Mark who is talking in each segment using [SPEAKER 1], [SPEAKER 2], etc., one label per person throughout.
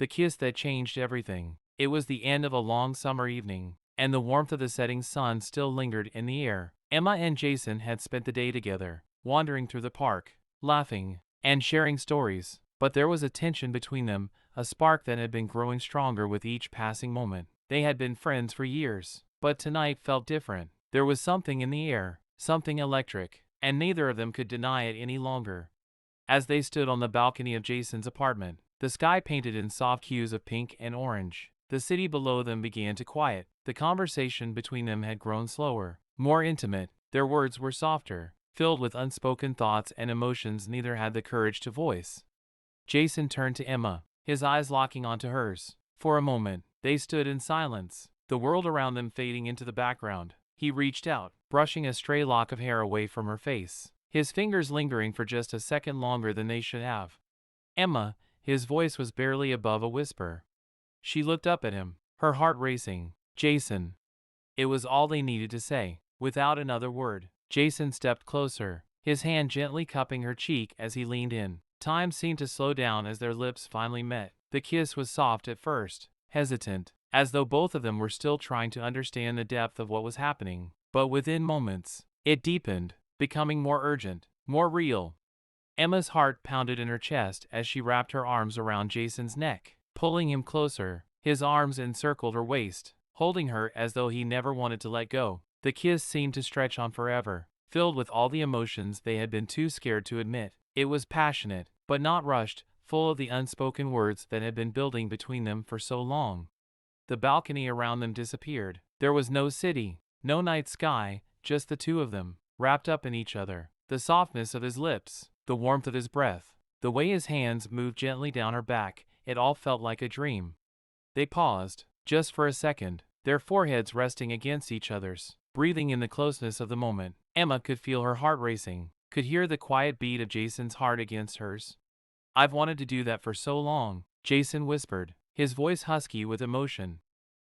[SPEAKER 1] the kiss that changed everything. It was the end of a long summer evening, and the warmth of the setting sun still lingered in the air. Emma and Jason had spent the day together, wandering through the park, laughing, and sharing stories. But there was a tension between them, a spark that had been growing stronger with each passing moment. They had been friends for years, but tonight felt different. There was something in the air, something electric, and neither of them could deny it any longer. As they stood on the balcony of Jason's apartment, the sky painted in soft hues of pink and orange, the city below them began to quiet. The conversation between them had grown slower, more intimate. Their words were softer, filled with unspoken thoughts and emotions neither had the courage to voice. Jason turned to Emma, his eyes locking onto hers. For a moment, they stood in silence, the world around them fading into the background. He reached out, brushing a stray lock of hair away from her face, his fingers lingering for just a second longer than they should have. Emma, his voice was barely above a whisper. She looked up at him, her heart racing. Jason. It was all they needed to say. Without another word, Jason stepped closer, his hand gently cupping her cheek as he leaned in. Time seemed to slow down as their lips finally met. The kiss was soft at first, hesitant, as though both of them were still trying to understand the depth of what was happening. But within moments, it deepened, becoming more urgent, more real. Emma's heart pounded in her chest as she wrapped her arms around Jason's neck, pulling him closer. His arms encircled her waist, holding her as though he never wanted to let go. The kiss seemed to stretch on forever, filled with all the emotions they had been too scared to admit. It was passionate, but not rushed, full of the unspoken words that had been building between them for so long. The balcony around them disappeared. There was no city, no night sky, just the two of them, wrapped up in each other. The softness of his lips, the warmth of his breath, the way his hands moved gently down her back, it all felt like a dream. They paused, just for a second, their foreheads resting against each other's, breathing in the closeness of the moment. Emma could feel her heart racing, could hear the quiet beat of Jason's heart against hers. "I've wanted to do that for so long," Jason whispered, his voice husky with emotion.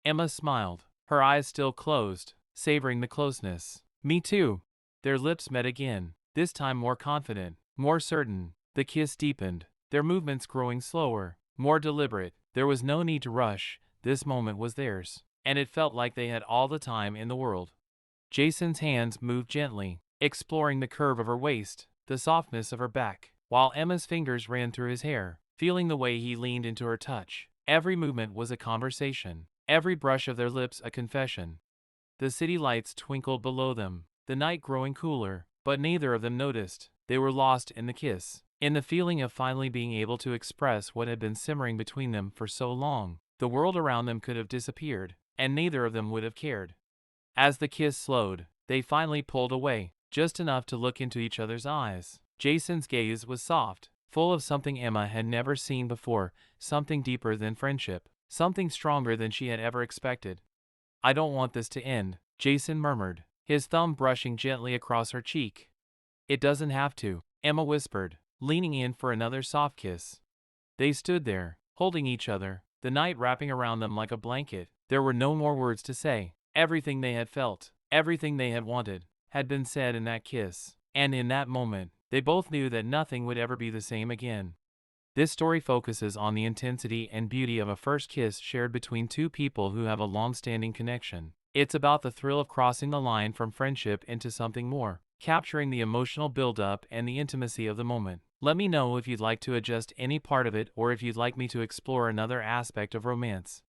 [SPEAKER 1] Emma smiled, her eyes still closed, savoring the closeness. "Me too." Their lips met again, this time more confident, more certain. The kiss deepened, their movements growing slower, more deliberate. There was no need to rush, this moment was theirs, and it felt like they had all the time in the world. Jason's hands moved gently, exploring the curve of her waist, the softness of her back, while Emma's fingers ran through his hair, feeling the way he leaned into her touch. Every movement was a conversation, every brush of their lips a confession. The city lights twinkled below them, the night growing cooler, but neither of them noticed. They were lost in the kiss, in the feeling of finally being able to express what had been simmering between them for so long. The world around them could have disappeared, and neither of them would have cared. As the kiss slowed, they finally pulled away, just enough to look into each other's eyes. Jason's gaze was soft, full of something Emma had never seen before, something deeper than friendship, something stronger than she had ever expected. "I don't want this to end," Jason murmured, his thumb brushing gently across her cheek. "It doesn't have to," Emma whispered, leaning in for another soft kiss. They stood there, holding each other, the night wrapping around them like a blanket. There were no more words to say. Everything they had felt, everything they had wanted, had been said in that kiss. And in that moment, they both knew that nothing would ever be the same again. This story focuses on the intensity and beauty of a first kiss shared between two people who have a long-standing connection. It's about the thrill of crossing the line from friendship into something more, capturing the emotional build-up and the intimacy of the moment. Let me know if you'd like to adjust any part of it or if you'd like me to explore another aspect of romance.